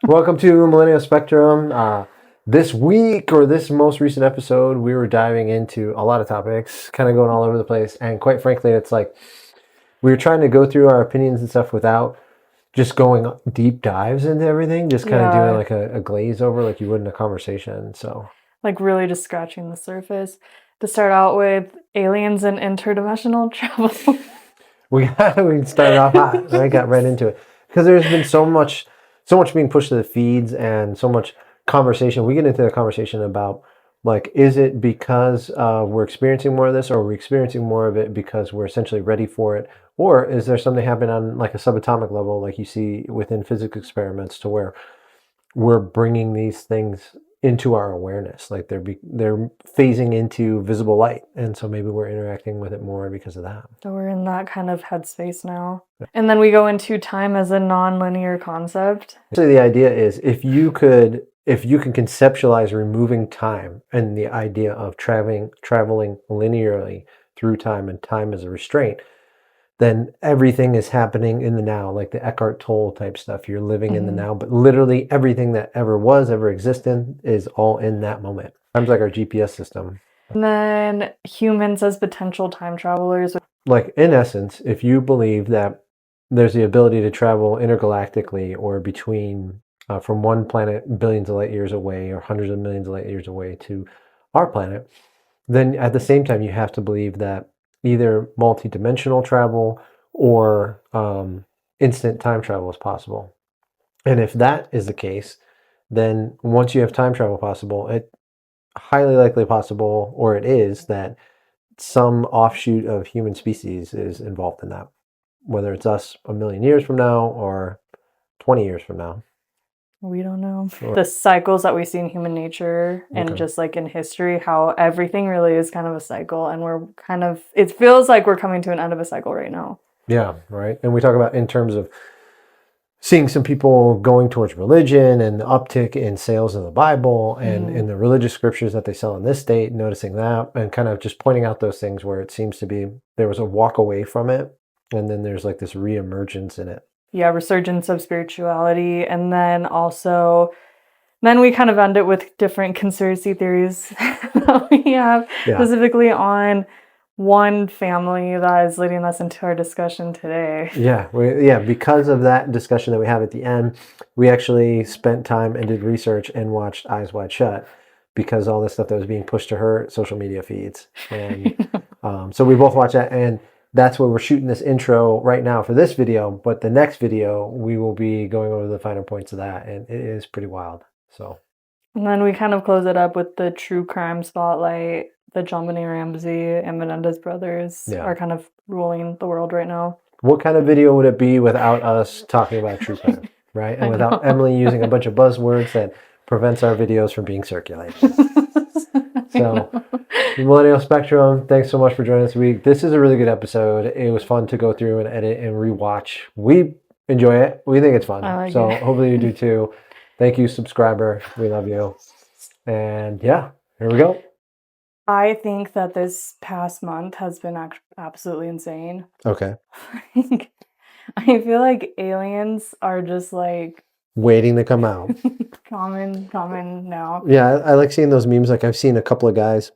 Welcome to Millennial Spectrum. This week, or this most recent episode, we were diving into a lot of topics, kind of going all over the place. And quite frankly, it's like we were trying to go through our opinions and stuff without just going deep dives into everything, just kind of doing Yeah, like a glaze over like you would in a conversation. So, like really just scratching the surface. To start out with aliens and interdimensional travel. we started off hot, right? Got right into it because there's been so much being pushed to the feeds and so much conversation. We get into the conversation about like, is it because we're experiencing more of this, or are we experiencing more of it because we're essentially ready for it, or is there something happening on like a subatomic level, like you see within physics experiments, to where we're bringing these things into our awareness, like they're phasing into visible light, and so maybe we're interacting with it more because of that. So we're in that kind of headspace now. And then we go into time as a non-linear concept. So the idea is if you can conceptualize removing time and the idea of traveling linearly through time, and time as a restraint, then everything is happening in the now, like the Eckhart Tolle type stuff. You're living in the now, but literally everything that ever was, ever existed, is all in that moment. Time's like our GPS system. And then humans as potential time travelers. Like, in essence, if you believe that there's the ability to travel intergalactically, or between from one planet billions of light years away or hundreds of millions of light years away to our planet, then at the same time you have to believe that either multi-dimensional travel or instant time travel is possible. And if that is the case, then once you have time travel possible, it highly likely possible, or it is, that some offshoot of human species is involved in that, whether it's us a million years from now or 20 years from now. We don't know. The cycles that we see in human nature and Okay. just like in history, how everything really is kind of a cycle. And it feels like we're coming to an end of a cycle right now. Yeah, right. And we talk about in terms of seeing some people going towards religion and the uptick in sales of the Bible and in the religious scriptures that they sell in this state, noticing that and kind of just pointing out those things where it seems to be there was a walk away from it, and then there's like this reemergence in it. Yeah, resurgence of spirituality. And then we kind of end it with different conspiracy theories that we have, specifically on one family that is leading us into our discussion today. Yeah, because of that discussion that we have at the end, we actually spent time and did research and watched Eyes Wide Shut, because all this stuff that was being pushed to her social media feeds. And so we both watched that, and that's where we're shooting this intro right now for this video. But the next video, we will be going over the finer points of that, and it is pretty wild. So, and then we kind of close it up with the true crime spotlight. The JonBenét Ramsey and Menendez brothers are kind of ruling the world right now. What kind of video would it be without us talking about true crime, right? And without Emily using a bunch of buzzwords that prevents our videos from being circulated. So, Millennial Spectrum, thanks so much for joining us this week. This is a really good episode. It was fun to go through and edit and rewatch. We enjoy it. We think it's fun. So hopefully you do too. Thank you, subscriber. We love you. And yeah, here we go. I think that this past month has been absolutely insane. Okay. I feel like aliens are just like waiting to come out. common now. Yeah, I like seeing those memes. Like, I've seen a couple of guys.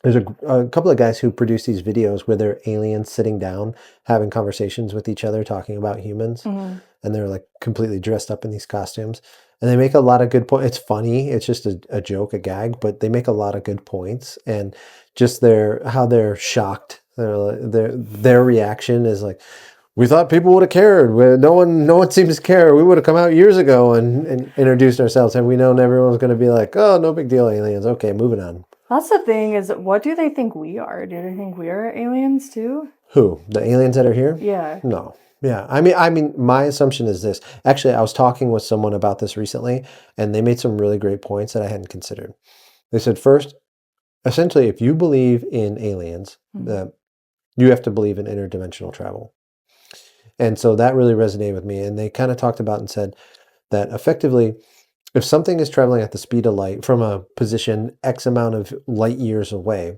There's a couple of guys who produce these videos where they're aliens sitting down, having conversations with each other, talking about humans. And they're like completely dressed up in these costumes. And they make a lot of good points. It's funny. It's just a joke, a gag, but they make a lot of good points. And just how they're shocked. Their reaction is like, we thought people would have cared. No one seems to care. We would have come out years ago and introduced ourselves. Have we known everyone's going to be like, oh, no big deal, aliens. Okay, moving on. That's the thing, is what do they think we are? Do they think we are aliens too? Who? The aliens that are here? Yeah. No. Yeah. I mean, my assumption is this. Actually, I was talking with someone about this recently, and they made some really great points that I hadn't considered. They said, first, essentially, if you believe in aliens, you have to believe in interdimensional travel. And so that really resonated with me. And they kind of talked about and said that effectively, if something is traveling at the speed of light from a position X amount of light years away,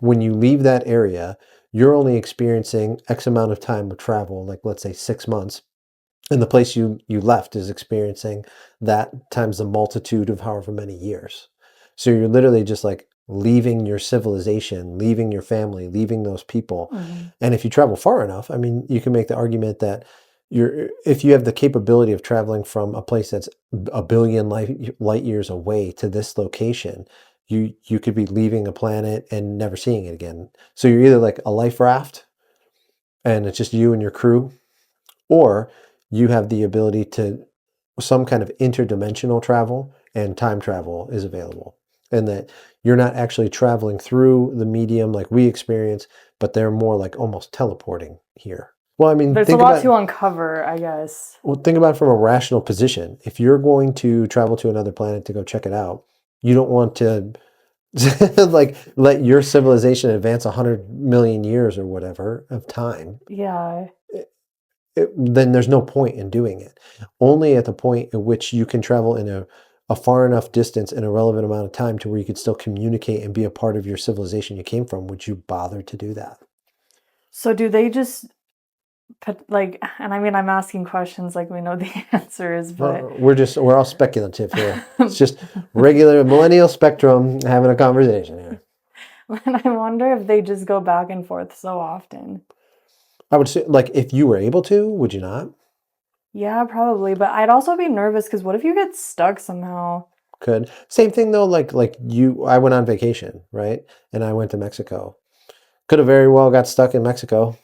when you leave that area, you're only experiencing X amount of time of travel, like let's say 6 months. And the place you left is experiencing that times the multitude of however many years. So you're literally just like leaving your civilization, leaving your family, leaving those people. Mm-hmm. And if you travel far enough, I mean, you can make the argument that if you have the capability of traveling from a place that's a billion light years away to this location, you could be leaving a planet and never seeing it again. So you're either like a life raft and it's just you and your crew, or you have the ability to some kind of interdimensional travel, and time travel is available. And that you're not actually traveling through the medium like we experience, but they're more like almost teleporting here. Well, I mean, there's a lot to uncover, I guess. Well, think about it from a rational position. If you're going to travel to another planet to go check it out, you don't want to like let your civilization advance 100 million years or whatever of time. Yeah. Then there's no point in doing it. Only at the point at which you can travel in a far enough distance in a relevant amount of time to where you could still communicate and be a part of your civilization you came from, would you bother to do that? So do they just like, and I mean, I'm asking questions like we know the answers, but we're all speculative here. It's just regular millennial spectrum having a conversation here. And I wonder if they just go back and forth so often. I would say, like, if you were able to, would you not? Yeah, probably. But I'd also be nervous because what if you get stuck somehow? Could. Same thing though, like I went on vacation, right? And I went to Mexico. Could have very well got stuck in Mexico.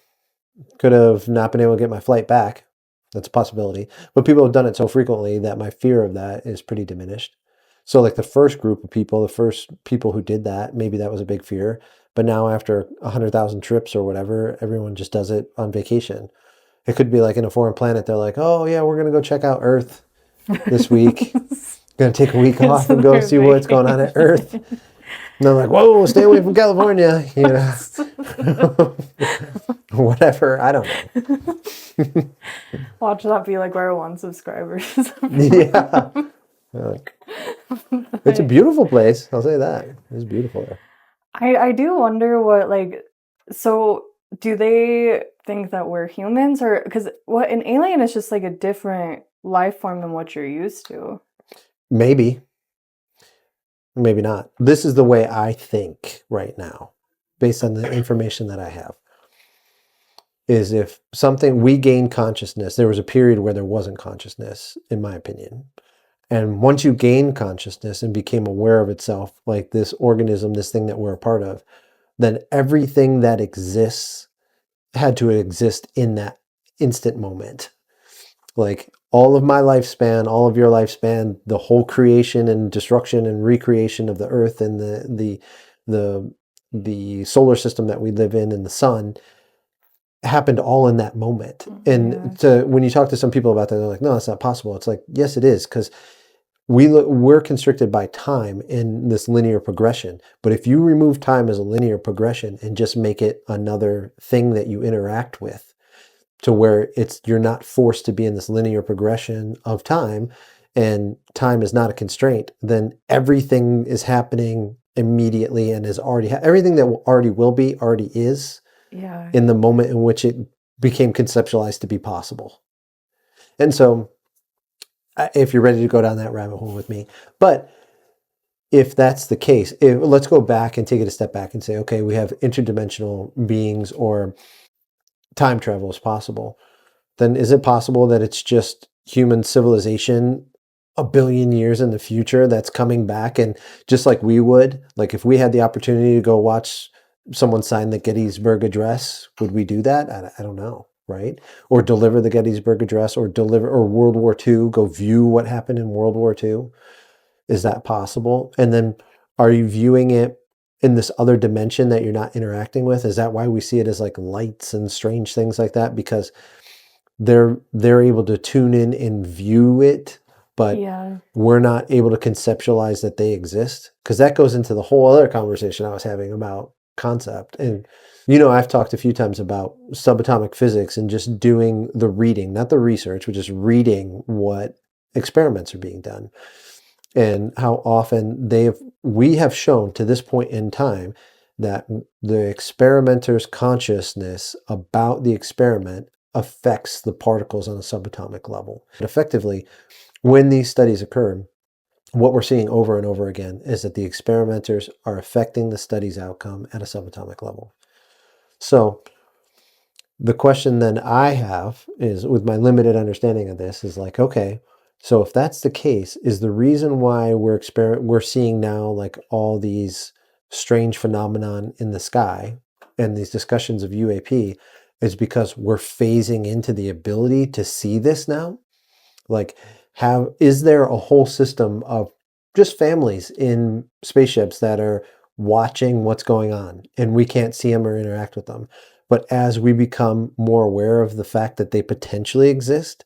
Could have not been able to get my flight back. That's a possibility. But people have done it so frequently that my fear of that is pretty diminished. So like the first group of people, the first people who did that, maybe that was a big fear. But now after 100,000 trips or whatever, everyone just does it on vacation. It could be like in a foreign planet. They're like, oh yeah, we're going to go check out Earth this week. Going to take a week off and go see what's going on at Earth. And they're like, whoa, stay away from California. You know, whatever. I don't know. Watch that be like our 1 subscribers. Yeah. It's a beautiful place. I'll say that. It's beautiful there. I do wonder what, like, so do they think that we're humans, or because what an alien is just like a different life form than what you're used to? Maybe not. This is the way I think right now, based on the information that I have, is if something, we gain consciousness, there was a period where there wasn't consciousness, in my opinion. And once you gain consciousness and became aware of itself, like this organism, this thing that we're a part of, then everything that exists had to exist in that instant moment. Like all of my lifespan, all of your lifespan, the whole creation and destruction and recreation of the earth and the solar system that we live in and the sun happened all in that moment. And when you talk to some people about that, they're like, no, that's not possible. It's like, yes, it is, because we're constricted by time in this linear progression. But if you remove time as a linear progression and just make it another thing that you interact with, to where you're not forced to be in this linear progression of time, and time is not a constraint, then everything is happening immediately and is already everything that already will be already is. Yeah. In the moment in which it became conceptualized to be possible. And so if you're ready to go down that rabbit hole with me, but if that's the case, let's go back and take it a step back and say, okay, we have interdimensional beings or time travel is possible. Then is it possible that it's just human civilization a billion years in the future that's coming back? And just like we would, like if we had the opportunity to go watch someone sign the Gettysburg Address, would we do that? I don't know, right? Or deliver the Gettysburg Address, or World War II, go view what happened in World War II. Is that possible? And then are you viewing it in this other dimension that you're not interacting with? Is that why we see it as like lights and strange things like that? Because they're able to tune in and view it, but we're not able to conceptualize that they exist. Because that goes into the whole other conversation I was having about concept. And I've talked a few times about subatomic physics and just doing the reading, not the research, but just reading what experiments are being done, and how often we have shown to this point in time that the experimenter's consciousness about the experiment affects the particles on a subatomic level. But effectively, when these studies occur, what we're seeing over and over again is that the experimenters are affecting the study's outcome at a subatomic level. So the question then I have is, with my limited understanding of this, is like, okay, so if that's the case, is the reason why we're seeing now like all these strange phenomenon in the sky and these discussions of UAP is because we're phasing into the ability to see this now? Like, is there a whole system of just families in spaceships that are watching what's going on and we can't see them or interact with them? But as we become more aware of the fact that they potentially exist,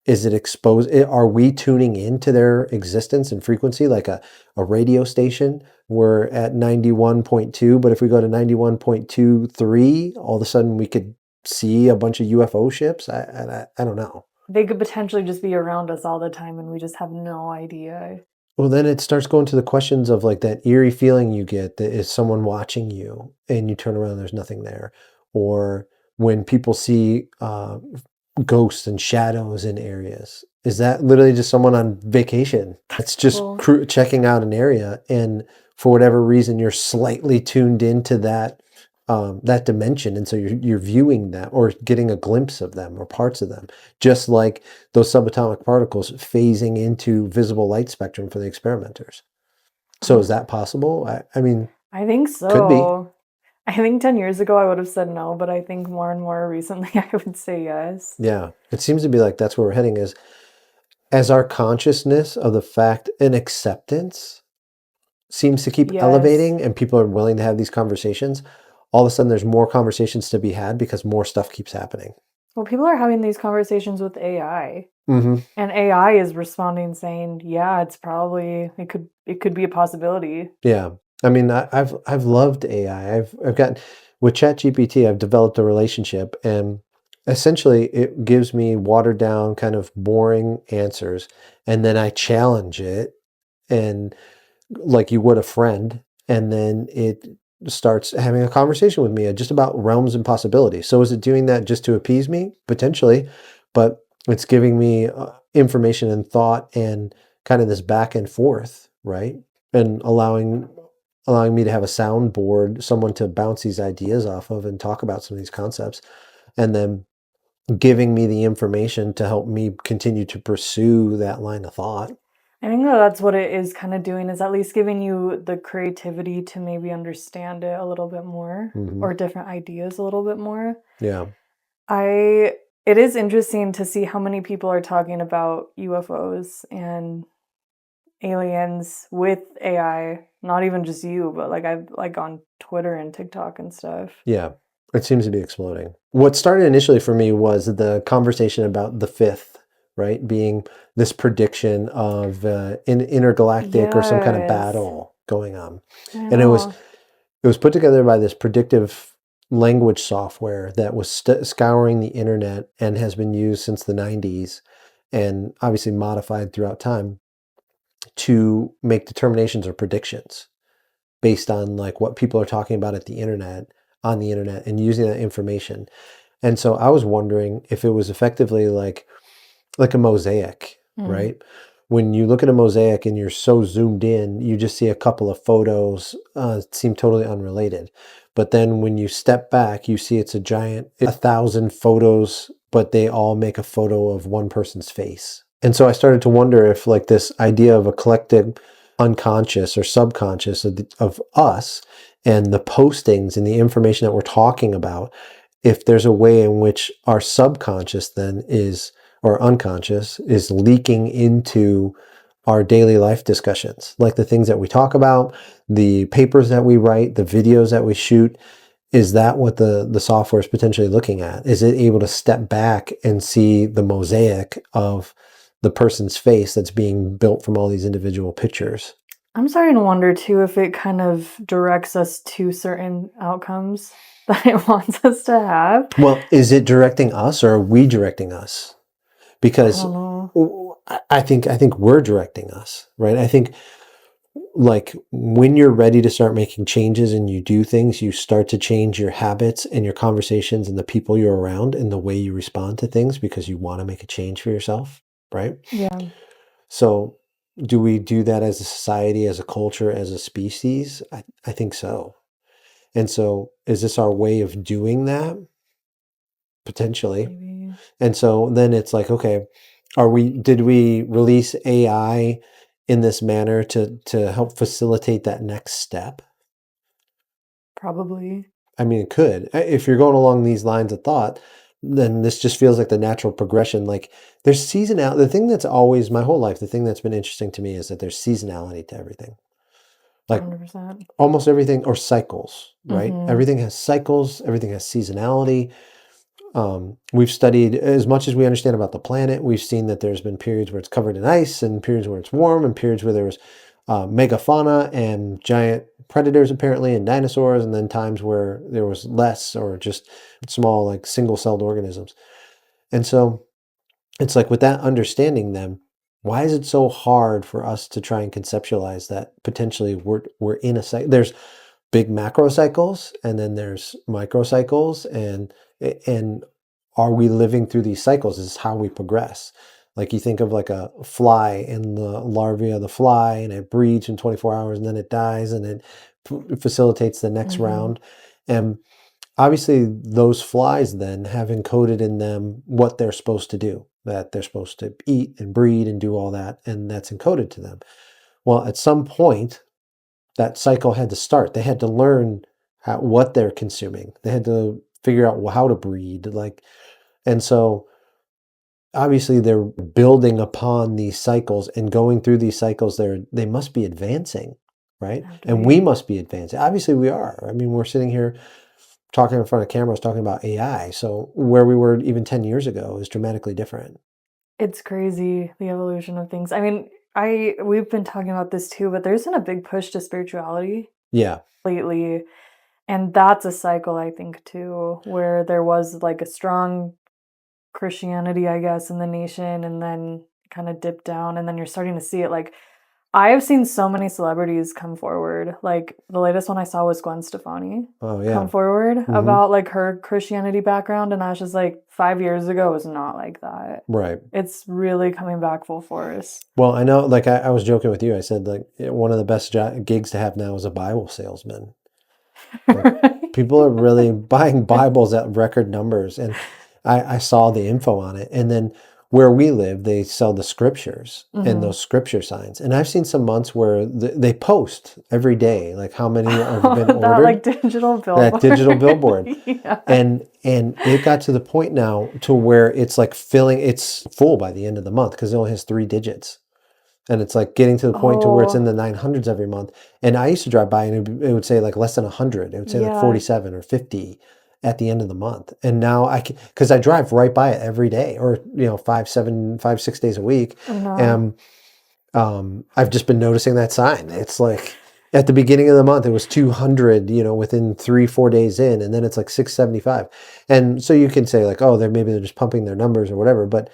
is it exposed? Are we tuning into their existence and frequency like a radio station? We're at 91.2, but if we go to 91.23, all of a sudden we could see a bunch of UFO ships? I don't know. They could potentially just be around us all the time and we just have no idea. Well, then it starts going to the questions of like that eerie feeling you get that is someone watching you and you turn around and there's nothing there. Or when people see ghosts and shadows in areas. Is that literally just someone on vacation? It's just checking out an area, and for whatever reason, you're slightly tuned into that dimension, and so you're viewing that or getting a glimpse of them or parts of them, just like those subatomic particles phasing into visible light spectrum for the experimenters. So is that possible? I mean, I think so. Could be. I think 10 years ago I would have said no, but I think more and more recently I would say yes. Yeah, it seems to be like that's where we're heading, is as our consciousness of the fact and acceptance seems to keep elevating and people are willing to have these conversations, all of a sudden there's more conversations to be had because more stuff keeps happening. Well, people are having these conversations with AI. Mm-hmm. And AI is responding saying, yeah, it's probably, it could be a possibility. Yeah. I mean, I've loved AI. I've gotten with ChatGPT, I've developed a relationship, and essentially it gives me watered down, kind of boring answers, and then I challenge it, and like you would a friend, and then it starts having a conversation with me just about realms and possibilities. So is it doing that just to appease me? Potentially, but it's giving me information and thought and kind of this back and forth, right? And allowing me to have a soundboard, someone to bounce these ideas off of and talk about some of these concepts, and then giving me the information to help me continue to pursue that line of thought. I think that's what it is kind of doing, is at least giving you the creativity to maybe understand it a little bit more, or different ideas a little bit more. Yeah. It is interesting to see how many people are talking about UFOs and aliens with AI, not even just you, but like on Twitter and TikTok and stuff. Yeah, it seems to be exploding. What started initially for me was the conversation about the fifth, right? Being this prediction of an intergalactic or some kind of battle going on. And it was put together by this predictive language software that was scouring the internet and has been used since the 90s and obviously modified throughout time to make determinations or predictions based on like what people are talking about at the internet, on the internet, and using that information. And so I was wondering if it was effectively like a mosaic, right? When you look at a mosaic and you're so zoomed in, you just see a couple of photos seem totally unrelated. But then when you step back, you see it's a giant 1,000 photos, but they all make a photo of one person's face. And so I started to wonder if like this idea of a collective unconscious or subconscious of us and the postings and the information that we're talking about, if there's a way in which our subconscious then is, or unconscious, is leaking into our daily life discussions, like the things that we talk about, the papers that we write, the videos that we shoot. Is that what the software is potentially looking at? Is it able to step back and see the mosaic of the person's face that's being built from all these individual pictures? I'm starting to wonder too if it kind of directs us to certain outcomes that it wants us to have. Well, is it directing us or are we directing us? Because I think we're directing us, right? I think like when you're ready to start making changes and you do things, you start to change your habits and your conversations and the people you're around and the way you respond to things because you want to make a change for yourself, right? Yeah. So do we do that as a society, as a culture, as a species? I think so. And so is this our way of doing that? Potentially. Maybe. And so then it's like, okay, did we release AI in this manner to help facilitate that next step? Probably. I mean, it could. If you're going along these lines of thought, then this just feels like the natural progression. Like there's seasonality. The thing that's always my whole life, the thing that's been interesting to me is that there's seasonality to everything. Like 100%. almost everything, or cycles, right? Mhm. Everything has cycles, everything has seasonality. We've studied as much as we understand about the planet. We've seen that there's been periods where it's covered in ice and periods where it's warm and periods where there was megafauna and giant predators apparently and dinosaurs, and then times where there was less or just small like single-celled organisms. And so it's like with that understanding then, why is it so hard for us to try and conceptualize that potentially we're in a cycle? There's big macro cycles and then there's microcycles, and are we living through these cycles? This is how we progress. Like you think of like a fly and the larvae of the fly, and it breeds in 24 hours and then it dies and it facilitates the next round. And obviously those flies then have encoded in them what they're supposed to do, that they're supposed to eat and breed and do all that, and that's encoded to them. Well, at some point, that cycle had to start. They had to learn what they're consuming. They had to figure out how to breed. And so obviously they're building upon these cycles and going through these cycles. They must be advancing, right? And we must be advancing. Obviously we are. I mean, we're sitting here talking in front of cameras, talking about AI. So where we were even 10 years ago is dramatically different. It's crazy, the evolution of things. I mean, we've been talking about this too, but there's been a big push to spirituality lately. And that's a cycle, I think, too, where there was like a strong Christianity, I guess, in the nation, and then kind of dipped down, and then you're starting to see it. Like, I have seen so many celebrities come forward. Like, the latest one I saw was Gwen Stefani come forward about like her Christianity background, and I was just like, 5 years ago was not like that. Right. It's really coming back full force. Well, I know, like I was joking with you. I said like one of the best gigs to have now is a Bible salesman. Like, people are really buying Bibles at record numbers, and I saw the info on it. And then where we live, they sell the scriptures and those scripture signs. And I've seen some months where they post every day, like how many have been ordered. That like digital billboard. That digital billboard. Yeah. And it got to the point now to where it's like it's full by the end of the month because it only has 3 digits. And it's like getting to the point to where it's in the 900s every month. And I used to drive by and it would say like less than 100. It would say like 47 or 50 at the end of the month. And now because I drive right by it every day, or 5, 6 days a week. And I've just been noticing that sign. It's like at the beginning of the month, it was 200, within 3-4 days in, and then it's like 675. And so you can say like, oh, maybe they're just pumping their numbers or whatever. But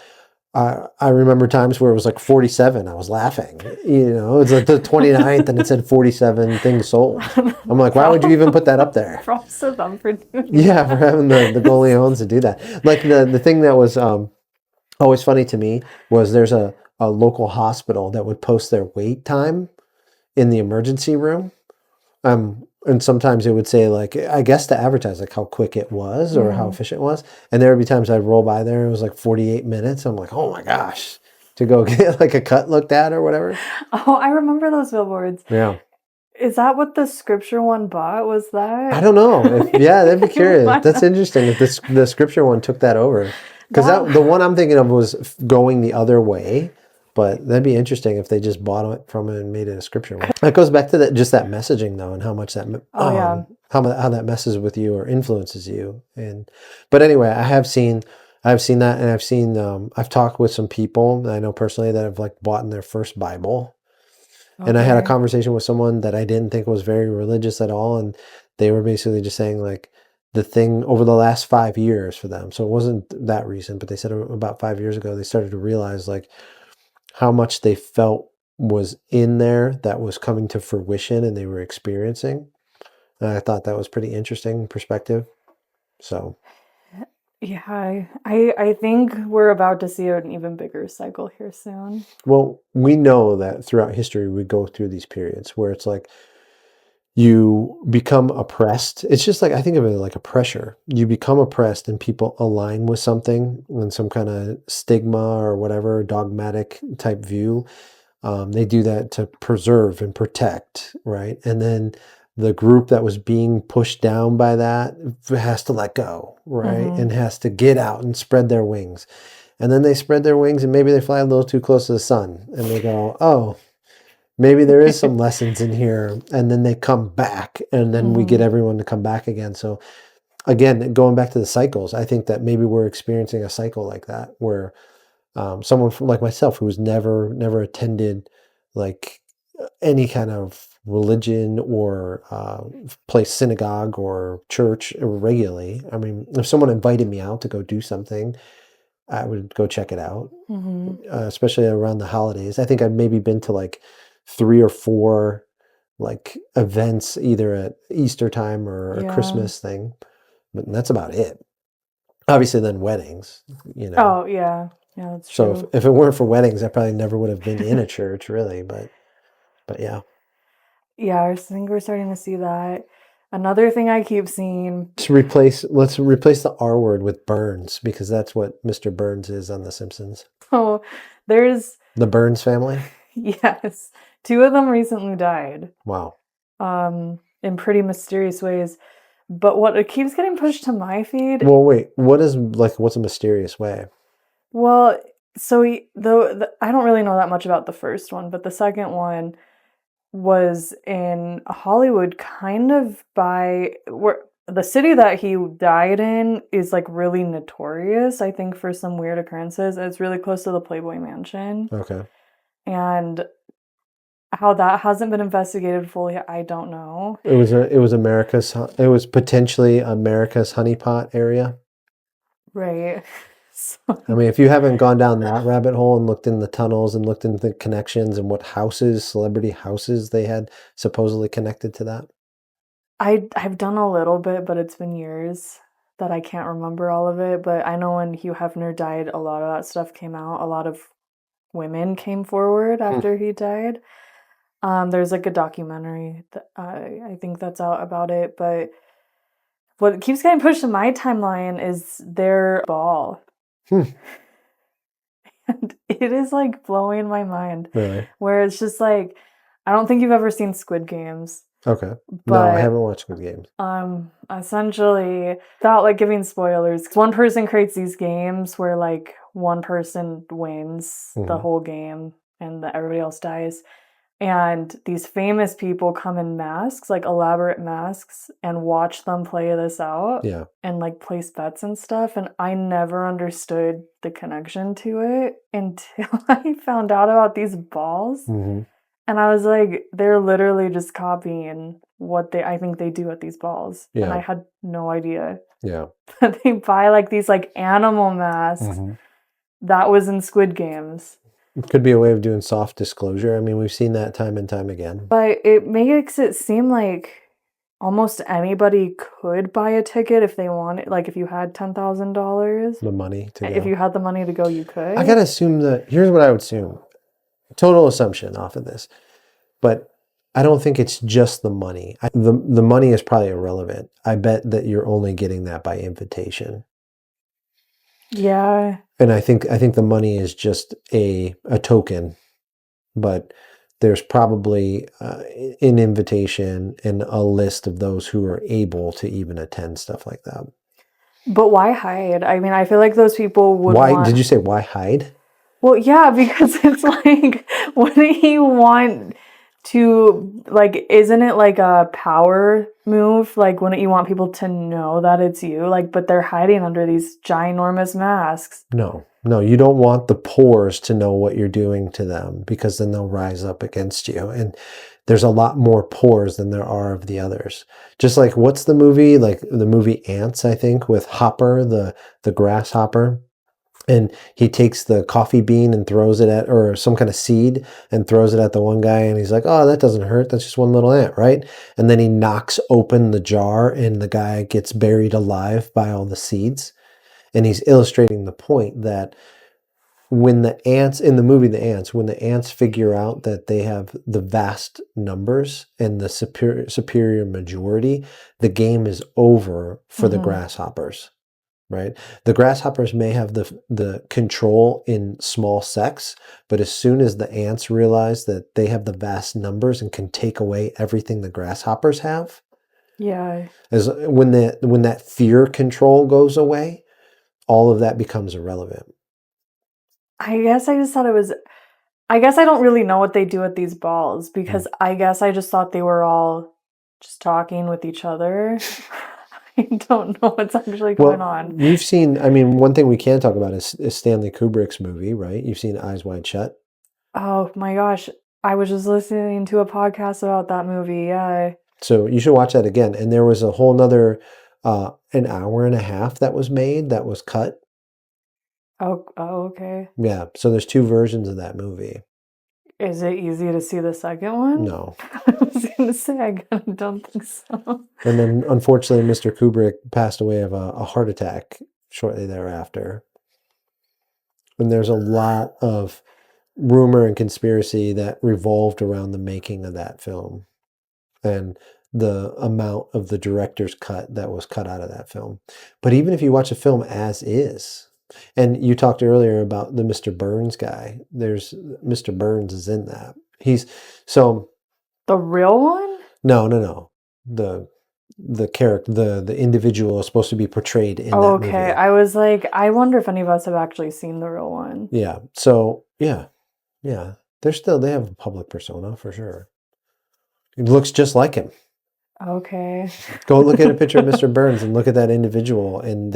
I remember times where it was like 47. I was laughing. It's like the 29th and it said 47 things sold. I'm like, why would you even put that up there? Props to them for doing that. Yeah, for having the Goleons to do that. Like the thing that was always funny to me was there's a local hospital that would post their wait time in the emergency room. And sometimes it would say like, I guess to advertise like how quick it was or how efficient it was. And there would be times I'd roll by there, it was like 48 minutes. I'm like, oh my gosh, to go get like a cut looked at or whatever. Oh, I remember those billboards. Yeah. Is that what the scripture one bought? Was that? I don't know. That'd be curious. That's interesting if the scripture one took that over. Because the one I'm thinking of was going the other way. But that'd be interesting if they just bought it from it and made it a scripture one. That goes back to that messaging though, and how much that how that messes with you or influences you. But anyway, I've seen that, and I've seen I've talked with some people that I know personally that have like bought their first Bible. Okay. And I had a conversation with someone that I didn't think was very religious at all, and they were basically just saying like the thing over the last 5 years for them. So it wasn't that recent, but they said about 5 years ago they started to realize like how much they felt was in there that was coming to fruition and they were experiencing. And I thought that was pretty interesting perspective. So yeah, I think we're about to see an even bigger cycle here soon. Well, we know that throughout history we go through these periods where it's like you become oppressed. It's just like, I think of it like a pressure. You become oppressed and people align with something in some kind of stigma or whatever, dogmatic type view. They do that to preserve and protect, right? And then the group that was being pushed down by that has to let go, right? And has to get out and spread their wings. And then they spread their wings and maybe they fly a little too close to the sun and they go, oh, maybe there is some lessons in here. And then they come back and then we get everyone to come back again. So again, going back to the cycles, I think that maybe we're experiencing a cycle like that where someone like myself who was never attended like any kind of religion or place, synagogue or church regularly. I mean, if someone invited me out to go do something, I would go check it out, especially around the holidays. I think I've maybe been to like 3 or 4 like events either at Easter time or a Christmas thing, but that's about it. Obviously then weddings, you know. Oh yeah, that's true. So if it weren't for weddings, I probably never would have been in a church really, but yeah. Yeah, I think we're starting to see that. Another thing I keep seeing. Let's replace the R word with Burns because that's what Mr. Burns is on The Simpsons. Oh, there's the Burns family. Yes, 2 of them recently died. Wow. In pretty mysterious ways. But what it keeps getting pushed to my feed. Well, wait. What's a mysterious way? Well, so I don't really know that much about the first one, but the second one was in Hollywood, kind of by where the city that he died in is like really notorious, I think, for some weird occurrences. It's really close to the Playboy Mansion. Okay. And how that hasn't been investigated fully, I don't know. It was potentially America's honeypot area. Right. So, I mean, if you haven't gone down that rabbit hole and looked in the tunnels and looked into the connections and what celebrity houses they had supposedly connected to that. I've done a little bit, but it's been years that I can't remember all of it. But I know when Hugh Hefner died, a lot of that stuff came out. A lot of women came forward after he died. There's like a documentary that I think that's out about it. But what keeps getting pushed in my timeline is their ball. And it is like blowing my mind. Really? Where it's just like, I don't think you've ever seen Squid Games. Okay. But, no, I haven't watched Squid Games. Essentially, without like giving spoilers, one person creates these games where like one person wins the whole game and everybody else dies. And these famous people come in masks, like elaborate masks, and watch them play this out. Yeah. And like place bets and stuff. And I never understood the connection to it until I found out about these balls. And I was like, they're literally just copying what I think they do at these balls. Yeah. And I had no idea. Yeah. But they buy like these like animal masks that was in Squid Games. It could be a way of doing soft disclosure. I mean, we've seen that time and time again. But it makes it seem like almost anybody could buy a ticket if they wanted. Like if you had $10,000. The money to go. If you had the money to go, you could. I gotta assume here's what I would assume. Total assumption off of this. But I don't think it's just the money. The money is probably irrelevant. I bet that you're only getting that by invitation. Yeah. And I think the money is just a token, but there's probably an invitation and a list of those who are able to even attend stuff like that. But why hide? I mean, I feel like those people would. Why did you say why hide? Well, yeah, because it's like, wouldn't you want to, like, isn't it like a power move? Like, wouldn't you want people to know that it's you? Like, but they're hiding under these ginormous masks. No, you don't want the poors to know what you're doing to them because then they'll rise up against you. And there's a lot more poors than there are of the others. Just like, what's the movie? Like the movie Ants, I think, with Hopper, the grasshopper. And he takes the coffee bean and throws it at, or some kind of seed, and throws it at the one guy. And he's like, oh, that doesn't hurt. That's just one little ant, right? And then he knocks open the jar and the guy gets buried alive by all the seeds. And he's illustrating the point that when the ants, in the movie The Ants, when the ants figure out that they have the vast numbers and the superior majority, the game is over for the grasshoppers. Right? The grasshoppers may have the control in small sects, but as soon as the ants realize that they have the vast numbers and can take away everything the grasshoppers have, as when that fear control goes away, all of that becomes irrelevant. I guess I just thought it was. I guess I don't really know what they do with these balls, because I guess I just thought they were all just talking with each other. I don't know what's actually going on. You've seen, I mean, one thing we can talk about is Stanley Kubrick's movie, right? You've seen Eyes Wide Shut. Oh my gosh. I was just listening to a podcast about that movie. Yeah. So you should watch that again. And there was a whole nother an hour and a half that was made that was cut. Oh, okay. Yeah. So there's 2 versions of that movie. Is it easy to see the second one? No. I was going to say, I don't think so. And then, unfortunately, Mr. Kubrick passed away of a heart attack shortly thereafter. And there's a lot of rumor and conspiracy that revolved around the making of that film and the amount of the director's cut that was cut out of that film. But even if you watch a film as is, and you talked earlier about the Mr. Burns guy, there's Mr. Burns is in that. He's so the real one? No. The character, the individual is supposed to be portrayed in that movie. Okay. I was like, I wonder if any of us have actually seen the real one. Yeah. So yeah. They have a public persona for sure. It looks just like him. Okay. Go look at a picture of Mr. Burns and look at that individual, and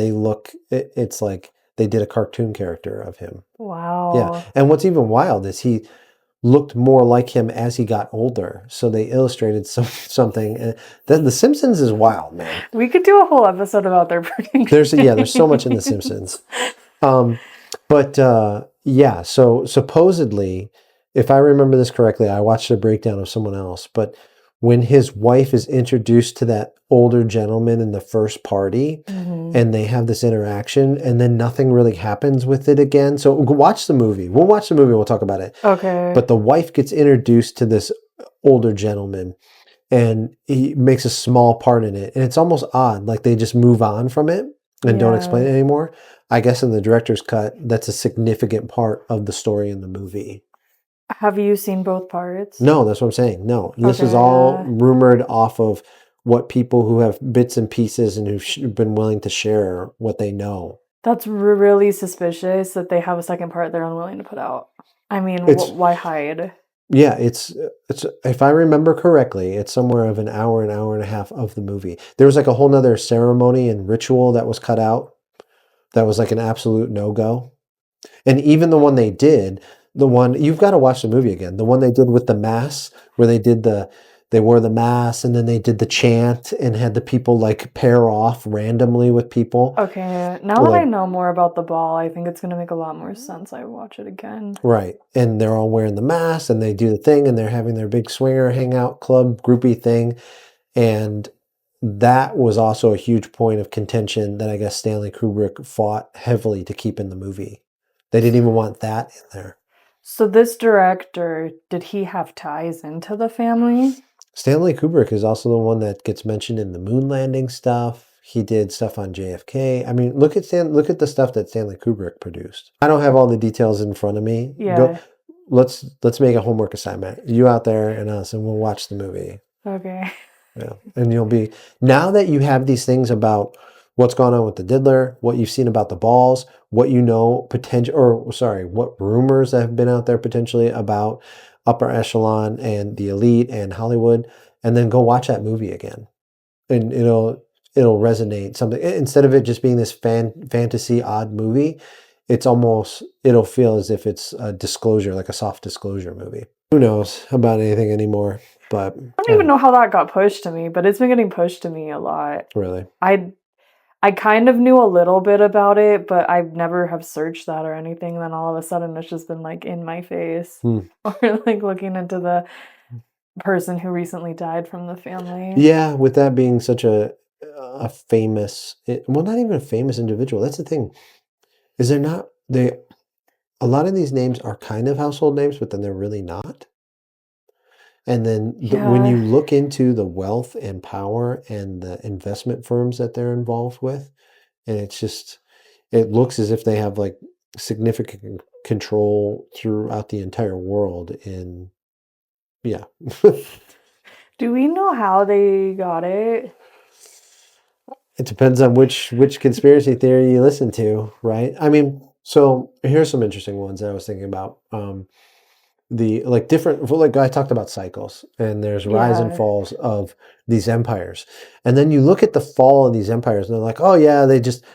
it's like they did a cartoon character of him. Wow. Yeah. And what's even wild is he looked more like him as he got older. So they illustrated something. And The Simpsons is wild, man. We could do a whole episode about their birthday. There's so much in The Simpsons. So supposedly, if I remember this correctly, I watched a breakdown of someone else, but when his wife is introduced to that older gentleman in the first party, and they have this interaction, and then nothing really happens with it again. So watch the movie. We'll watch the movie and we'll talk about it. Okay. But the wife gets introduced to this older gentleman, and he makes a small part in it. And it's almost odd. Like they just move on from it and don't explain it anymore. I guess in the director's cut, that's a significant part of the story in the movie. Have you seen both parts? No, that's what I'm saying. No, this is all rumored off of what people who have bits and pieces and who've been willing to share what they know. That's really suspicious that they have a second part they're unwilling to put out. I mean, why hide? Yeah, it's if I remember correctly, it's somewhere of an hour and a half of the movie. There was like a whole nother ceremony and ritual that was cut out. That was like an absolute no-go. And even the one they did, you've got to watch the movie again. The one they did with the mass, where they wore the mask and then they did the chant and had the people like pair off randomly with people. Okay, now that I know more about the ball, I think it's going to make a lot more sense. I watch it again. Right. And they're all wearing the mask and they do the thing and they're having their big swinger hangout club groupie thing. And that was also a huge point of contention that I guess Stanley Kubrick fought heavily to keep in the movie. They didn't even want that in there. So this director, did he have ties into the family? Stanley Kubrick is also the one that gets mentioned in the moon landing stuff. He did stuff on JFK. I mean, look at the stuff that Stanley Kubrick produced. I don't have all the details in front of me. Yeah. Let's make a homework assignment. You out there and us, and we'll watch the movie. Okay. Yeah. And now that you have these things about what's going on with the diddler, what you've seen about the balls, what you know what rumors that have been out there potentially about upper echelon and the elite and Hollywood, and then go watch that movie again. And it'll resonate something. Instead of it just being this fantasy odd movie, it'll feel as if it's a disclosure, like a soft disclosure movie. Who knows about anything anymore? But I don't even know how that got pushed to me, but it's been getting pushed to me a lot. Really? I I kind of knew a little bit about it, but I never have searched that or anything. Then all of a sudden it's just been like in my face. Or like looking into the person who recently died from the family. Yeah, with that being such a famous, well, not even a famous individual. That's the thing. Is there not, a lot of these names are kind of household names, but then they're really not. And then when you look into the wealth and power and the investment firms that they're involved with, and it's just, it looks as if they have like significant control throughout the entire world. And yeah. Do we know how they got it? It depends on which conspiracy theory you listen to, right? I mean, so here's some interesting ones that I was thinking about. The like different, like I talked about cycles, and there's rise and falls of these empires, and then you look at the fall of these empires, and they're like, oh yeah,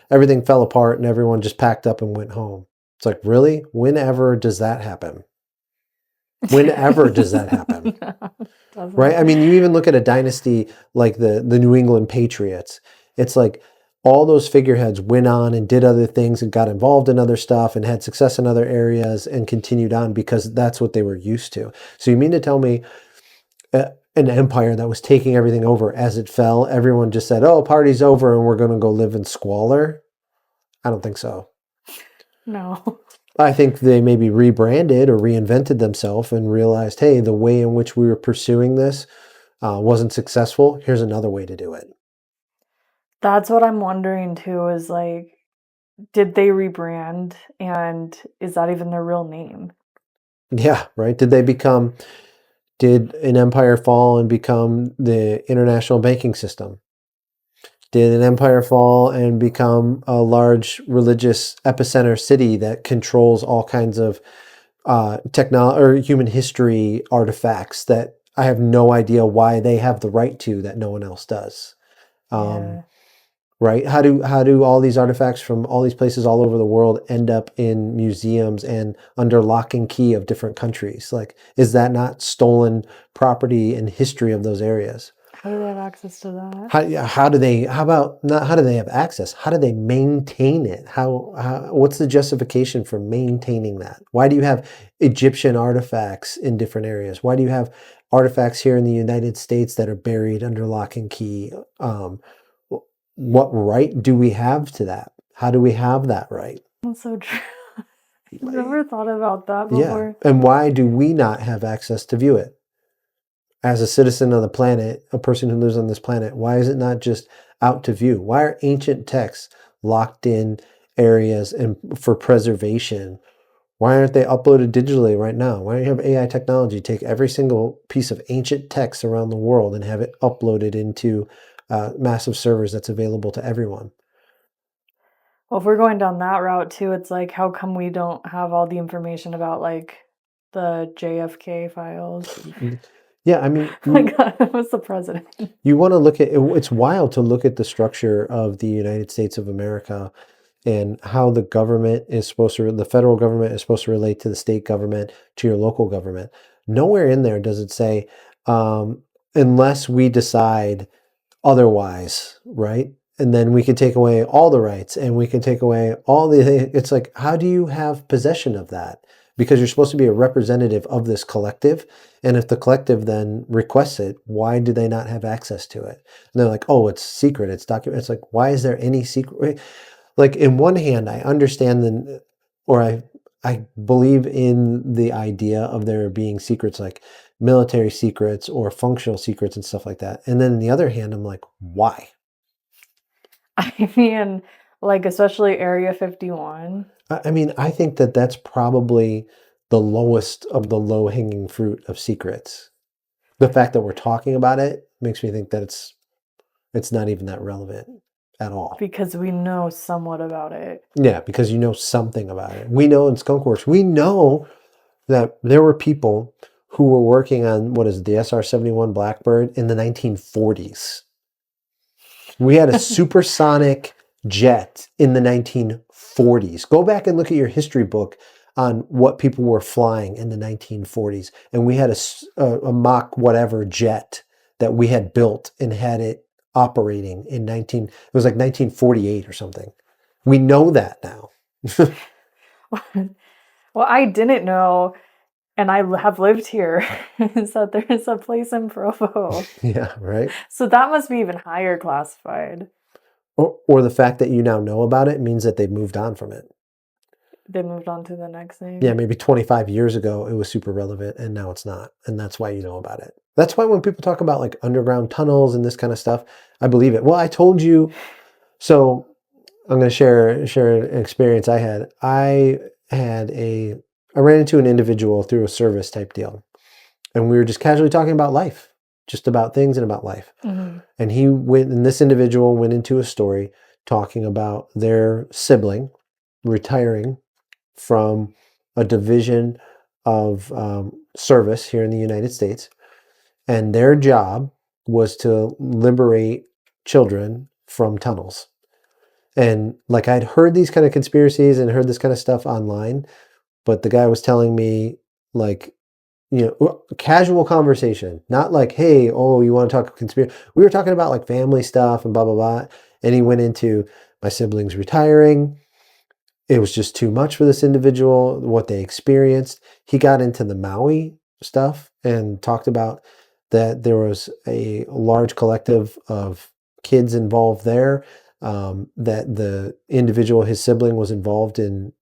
everything fell apart, and everyone just packed up and went home. It's like, really? Whenever does that happen? Whenever does that happen? No, right? I mean, you even look at a dynasty like the New England Patriots. It's like all those figureheads went on and did other things and got involved in other stuff and had success in other areas and continued on because that's what they were used to. So you mean to tell me an empire that was taking everything over as it fell, everyone just said, oh, party's over and we're going to go live in squalor? I don't think so. No. I think they maybe rebranded or reinvented themselves and realized, hey, the way in which we were pursuing this wasn't successful. Here's another way to do it. That's what I'm wondering too, is like, did they rebrand, and is that even their real name? Yeah, right. Did an empire fall and become the international banking system? Did an empire fall and become a large religious epicenter city that controls all kinds of technology or human history artifacts that I have no idea why they have the right to that no one else does? Right? How do all these artifacts from all these places all over the world end up in museums and under lock and key of different countries? Like, is that not stolen property and history of those areas? How do they have access to that? How do they have access? How do they maintain it? What's the justification for maintaining that? Why do you have Egyptian artifacts in different areas? Why do you have artifacts here in the United States that are buried under lock and key? What right do we have to that? How do we have that right? That's so true. I've never thought about that before. Yeah. And why do we not have access to view it? As a citizen of the planet, a person who lives on this planet, why is it not just out to view? Why are ancient texts locked in areas and for preservation? Why aren't they uploaded digitally right now? Why don't you have AI technology take every single piece of ancient text around the world and have it uploaded into massive servers that's available to everyone? Well, if we're going down that route too, it's like, how come we don't have all the information about like the JFK files? Yeah, I mean, what's the president? You want to look at it's wild to look at the structure of the United States of America and how the government is the federal government is supposed to relate to the state government, to your local government. Nowhere in there does it say, unless we decide otherwise, right? And then we can take away all the rights and we can take away all the, it's like, how do you have possession of that? Because you're supposed to be a representative of this collective. And if the collective then requests it, why do they not have access to it? And they're like, oh, it's secret, it's documented. It's like, why is there any secret? Like, in one hand, I understand I believe in the idea of there being secrets like military secrets or functional secrets and stuff like that. And then on the other hand, I'm like, why? I mean, like, especially Area 51. I mean, I think that that's probably the lowest of the low-hanging fruit of secrets. The fact that we're talking about it makes me think that it's not even that relevant at all. Because we know somewhat about it. Yeah, because you know something about it. We know in Skunk Works, we know that there were people who were working on, the SR-71 Blackbird in the 1940s. We had a supersonic jet in the 1940s. Go back and look at your history book on what people were flying in the 1940s. And we had a Mach whatever jet that we had built and had it operating in it was like 1948 or something. We know that now. Well, I didn't know, and I have lived here, is that there's a place in Provo. Yeah, right. So that must be even higher classified. Or the fact that you now know about it means that they've moved on from it. They moved on to the next thing. Yeah, maybe 25 years ago it was super relevant and now it's not. And that's why you know about it. That's why when people talk about like underground tunnels and this kind of stuff, I believe it. Well, I told you. So I'm going to share an experience I had. I ran into an individual through a service type deal. And we were just casually talking about life, just about things and about life. Mm-hmm. And this individual went into a story talking about their sibling retiring from a division of service here in the United States. And their job was to liberate children from tunnels. And like I'd heard these kind of conspiracies and heard this kind of stuff online, but the guy was telling me like, casual conversation, not like, hey, oh, you want to talk conspiracy? We were talking about like family stuff and blah, blah, blah. And he went into my siblings retiring. It was just too much for this individual, what they experienced. He got into the Maui stuff and talked about that there was a large collective of kids involved there, that the individual, his sibling, was involved in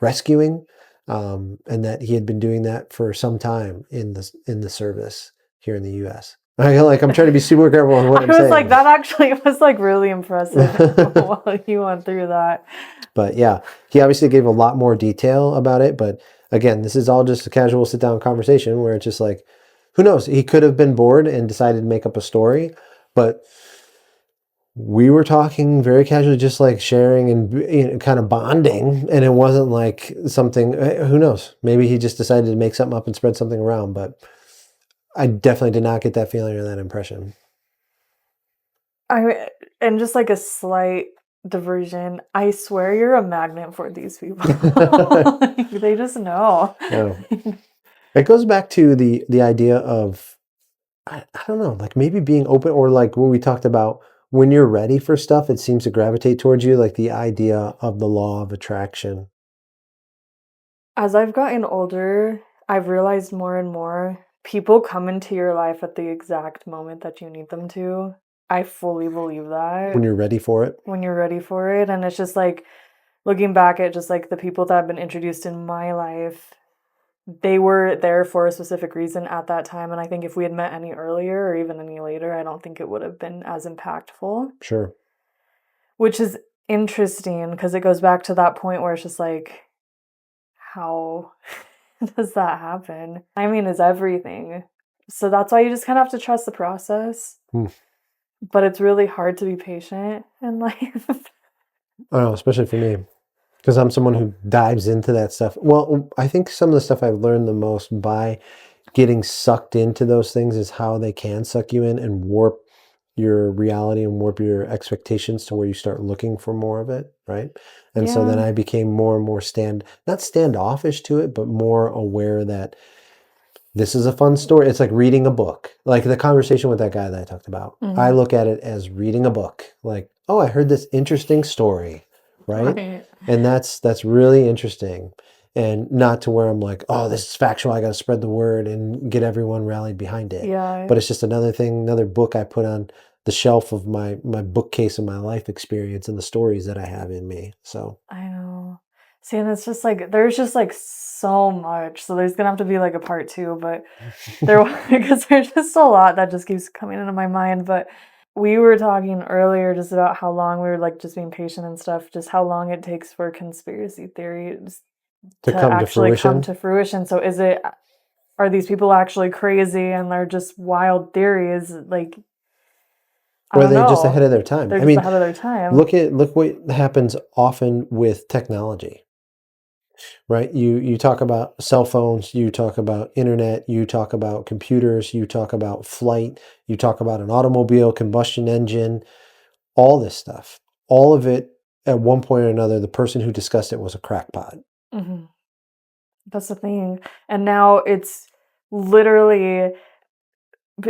rescuing, and that he had been doing that for some time in the service here in the U.S. I'm trying to be super careful on what I'm saying. I was like, that actually was like really impressive while you went through that. But yeah, he obviously gave a lot more detail about it. But again, this is all just a casual sit down conversation where it's just like, who knows? He could have been bored and decided to make up a story, but we were talking very casually, just like sharing and kind of bonding. And it wasn't like something, who knows? Maybe he just decided to make something up and spread something around. But I definitely did not get that feeling or that impression. And just like a slight diversion, I swear you're a magnet for these people. They just know. Yeah. It goes back to the idea of, I don't know, like maybe being open, or like what we talked about, when you're ready for stuff, it seems to gravitate towards you, like the idea of the law of attraction. As I've gotten older, I've realized more and more people come into your life at the exact moment that you need them to. I fully believe that. When you're ready for it. When you're ready for it. And it's just like, looking back at just like the people that have been introduced in my life, they were there for a specific reason at that time. And I think if we had met any earlier or even any later, I don't think it would have been as impactful. Sure. Which is interesting because it goes back to that point where it's just like, how does that happen? Timing is everything. So that's why you just kind of have to trust the process. But it's really hard to be patient in life. I don't know, especially for me, because I'm someone who dives into that stuff. Well, I think some of the stuff I've learned the most by getting sucked into those things is how they can suck you in and warp your reality and warp your expectations to where you start looking for more of it, right? And so then I became more and more not standoffish to it, but more aware that this is a fun story. It's like reading a book. Like the conversation with that guy that I talked about. I look at it as reading a book. Like, oh, I heard this interesting story, right? And that's really interesting. And not to where I'm like, oh, this is factual, I got to spread the word and get everyone rallied behind it. Yeah. But it's just another thing, another book I put on the shelf of my bookcase of my life experience and the stories that I have in me. So I know. See, and it's just like, there's just like so much. So there's going to have to be like a part 2, but because there's just a lot that just keeps coming into my mind. But we were talking earlier just about how long we were like just being patient and stuff, just how long it takes for conspiracy theories to actually come to fruition. So are these people actually crazy and they're just wild theories? Like, or they're just ahead of their time. They're just ahead of their time. Look what happens often with technology, right? You talk about cell phones, you talk about internet, you talk about computers, you talk about flight, you talk about an automobile, combustion engine, all this stuff. All of it, at one point or another, the person who discussed it was a crackpot. Mm-hmm. That's the thing. And now it's literally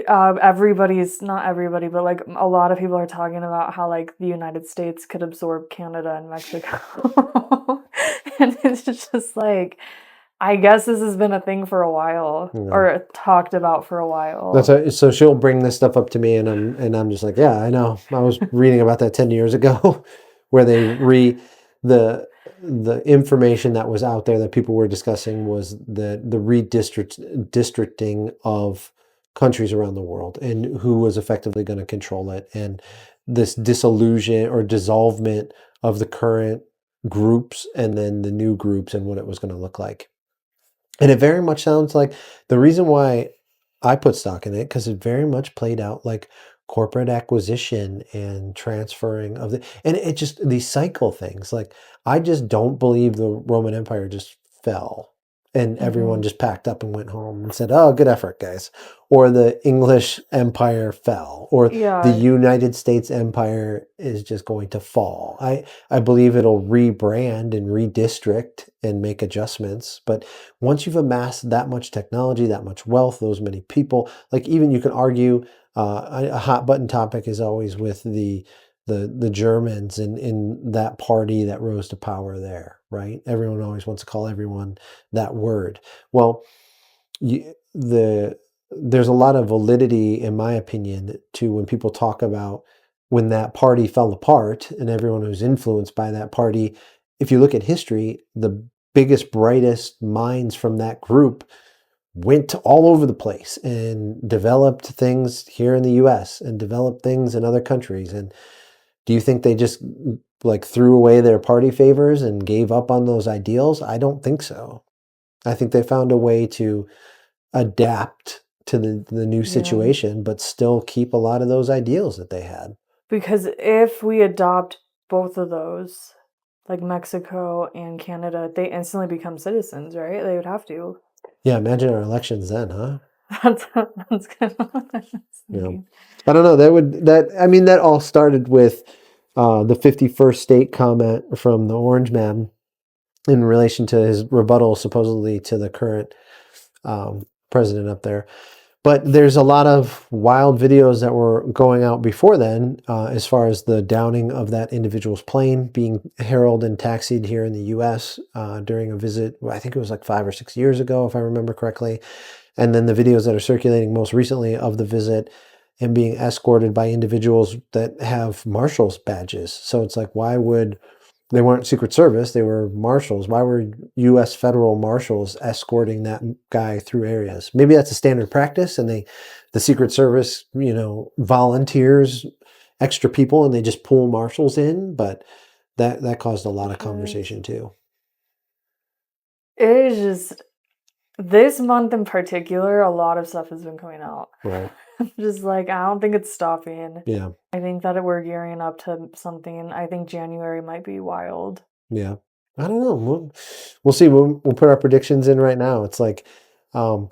everybody's, not everybody, but like a lot of people are talking about how like the United States could absorb Canada and Mexico. And it's just like, I guess this has been a thing for a while, or talked about for a while. So she'll bring this stuff up to me, and I'm just like, yeah, I know. I was reading about that 10 years ago, where they the information that was out there that people were discussing was the redistricting of countries around the world and who was effectively going to control it, and this disillusion or dissolvement of the current groups and then the new groups and what it was going to look like. And it very much sounds like the reason why I put stock in it, because it very much played out like corporate acquisition and transferring of and it just, these cycle things. Like, I just don't believe the Roman Empire just fell and everyone just packed up and went home and said, oh, good effort, guys. Or the English Empire fell, or the United States Empire is just going to fall. I believe it'll rebrand and redistrict and make adjustments. But once you've amassed that much technology, that much wealth, those many people, like, even you can argue, a hot button topic is always with the Germans and in that party that rose to power there, right? Everyone always wants to call everyone that word. Well, there's a lot of validity, in my opinion, to when people talk about when that party fell apart and everyone who's influenced by that party. If you look at history, the biggest, brightest minds from that group went all over the place and developed things here in the US and developed things in other countries. And do you think they just like threw away their party favors and gave up on those ideals? I don't think so. I think they found a way to adapt to the new situation, but still keep a lot of those ideals that they had. Because if we adopt both of those, like Mexico and Canada, they instantly become citizens, right? They would have to. Yeah, imagine our elections then, huh? That's kind of what I was thinking. I don't know. That all started with the 51st state comment from the Orange Man in relation to his rebuttal, supposedly, to the current president up there. But there's a lot of wild videos that were going out before then, as far as the downing of that individual's plane being heralded and taxied here in the U.S. During a visit. I think it was like 5 or 6 years ago, if I remember correctly. And then the videos that are circulating most recently of the visit and being escorted by individuals that have marshal's badges. So it's like, they weren't Secret Service, they were marshals. Why were U.S. federal marshals escorting that guy through areas? Maybe that's a standard practice, and the Secret Service, volunteers extra people, and they just pull marshals in. But that caused a lot of conversation too. It is just, this month in particular, a lot of stuff has been coming out. Right. Just like, I don't think it's stopping. Yeah. I think that we're gearing up to something. I think January might be wild. Yeah. I don't know. We'll see. We'll put our predictions in right now. It's like, do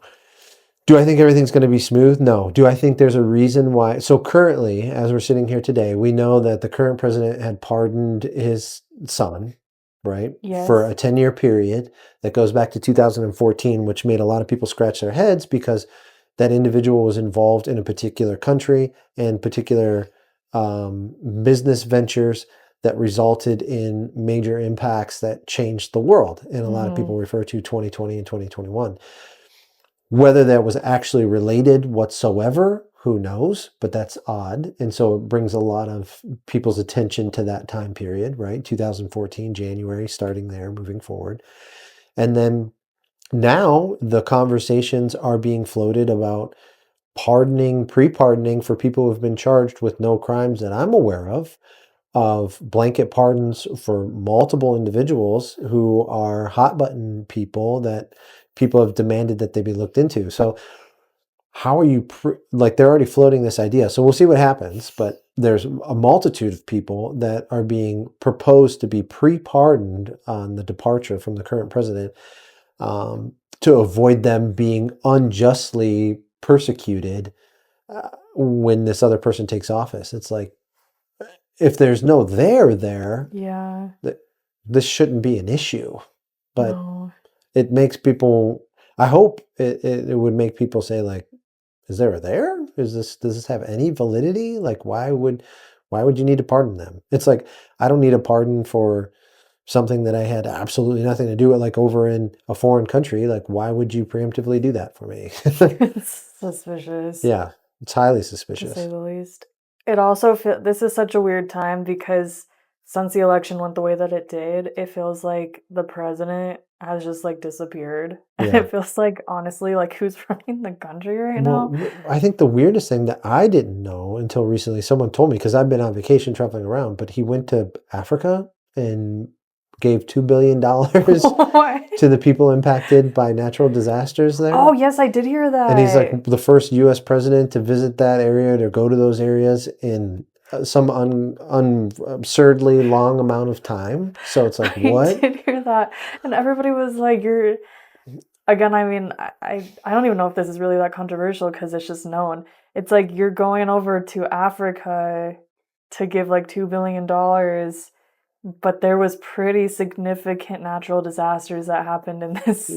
I think everything's going to be smooth? No. Do I think there's a reason why? So currently, as we're sitting here today, we know that the current president had pardoned his son, right? Yes. For a 10-year period that goes back to 2014, which made a lot of people scratch their heads because that individual was involved in a particular country and particular business ventures that resulted in major impacts that changed the world. And a lot of people refer to 2020 and 2021. Whether that was actually related whatsoever, who knows? But that's odd. And so it brings a lot of people's attention to that time period, right? 2014, January, starting there, moving forward. And then now the conversations are being floated about pre-pardoning for people who have been charged with no crimes that I'm aware of blanket pardons for multiple individuals who are hot button people that people have demanded that they be looked into. So how are you, they're already floating this idea. So we'll see what happens, but there's a multitude of people that are being proposed to be pre-pardoned on the departure from the current president, to avoid them being unjustly persecuted when this other person takes office. It's like, if there's no there, yeah, this shouldn't be an issue. But it makes people, I hope it would make people say, like, is there a there? Does this have any validity? Like, why would you need to pardon them? It's like, I don't need a pardon for something that I had absolutely nothing to do with, like over in a foreign country. Like, why would you preemptively do that for me? It's suspicious. Yeah, it's highly To suspicious. say the least. It also this is such a weird time because since the election went the way that it did, it feels like the president has just like disappeared. And Yeah. it feels like, honestly, like who's running the country right now? Well, I think the weirdest thing that I didn't know until recently, someone told me, because I've been on vacation traveling around, but he went to Africa and gave $2 billion to the people impacted by natural disasters there. Oh, yes, I did hear that. And he's like the first U.S. president to visit that area, to go to those areas in some absurdly long amount of time. So it's like, what? I did hear that. And everybody was like, again, I mean, I don't even know if this is really that controversial because it's just known. It's like you're going over to Africa to give like $2 billion, but there was pretty significant natural disasters that happened in this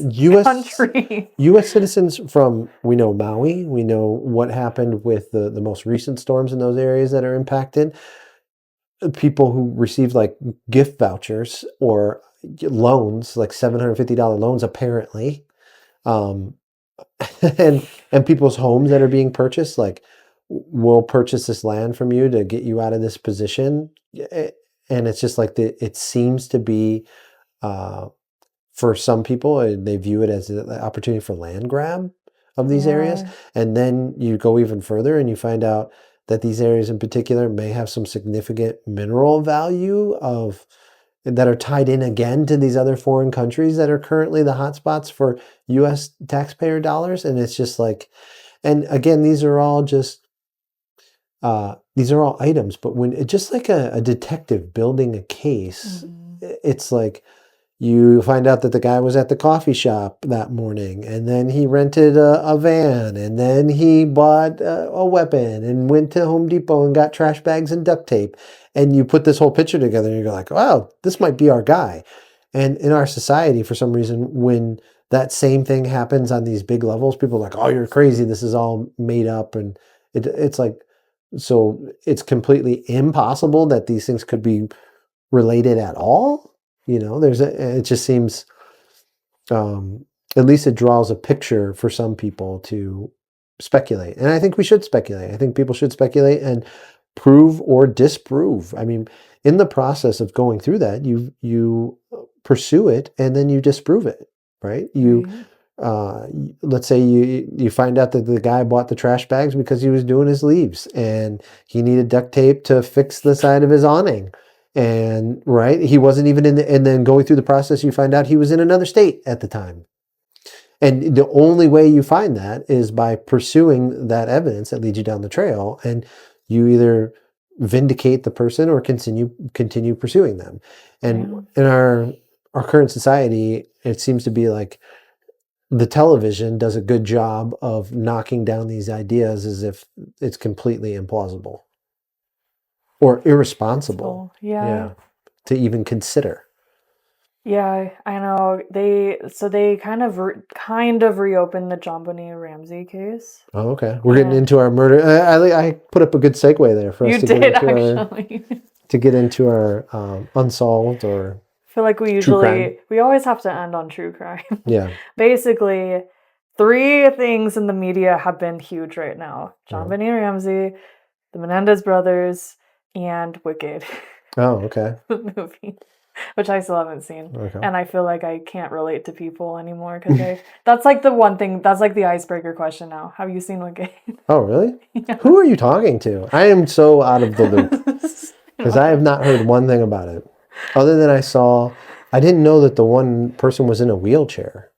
country. U.S. citizens from, we know Maui, we know what happened with the most recent storms in those areas that are impacted. People who received like gift vouchers or loans, like $750 loans apparently, and people's homes that are being purchased, like, we'll purchase this land from you to get you out of this position. And it's just like it seems to be, for some people, they view it as an opportunity for land grab of these areas. And then you go even further and you find out that these areas in particular may have some significant mineral value that are tied in again to these other foreign countries that are currently the hotspots for U.S. taxpayer dollars. And it's just like, and again, these are all items, but when it's just like a detective building a case, it's like you find out that the guy was at the coffee shop that morning, and then he rented a van, and then he bought a weapon and went to Home Depot and got trash bags and duct tape. And you put this whole picture together and you go like, wow, this might be our guy. And in our society, for some reason, when that same thing happens on these big levels, people are like, oh, you're crazy. This is all made up. And it's like, so it's completely impossible that these things could be related at all. You know, it just seems, at least it draws a picture for some people to speculate. And I think we should speculate. I think people should speculate and prove or disprove. I mean, in the process of going through that, you pursue it and then you disprove it, right? Let's say you find out that the guy bought the trash bags because he was doing his leaves and he needed duct tape to fix the side of his awning. And right, he wasn't even and then going through the process, you find out he was in another state at the time. And the only way you find that is by pursuing that evidence that leads you down the trail, and you either vindicate the person or continue pursuing them. And in our current society, it seems to be like the television does a good job of knocking down these ideas as if it's completely implausible or irresponsible. Yeah, to even consider. Yeah, I know. They kind of reopened the JonBenét Ramsey case. Oh, okay. We're getting into our murder. I put up a good segue there for us to get into our unsolved or. I feel like we always have to end on true crime. Yeah. Basically, 3 things in the media have been huge right now: JonBenét Ramsey, the Menendez brothers, and Wicked. Oh, okay. The movie, which I still haven't seen. Okay. And I feel like I can't relate to people anymore because that's like the one thing, that's like the icebreaker question now. Have you seen Wicked? Oh, really? Yeah. Who are you talking to? I am so out of the loop because I have not heard one thing about it. Other than I didn't know that the one person was in a wheelchair.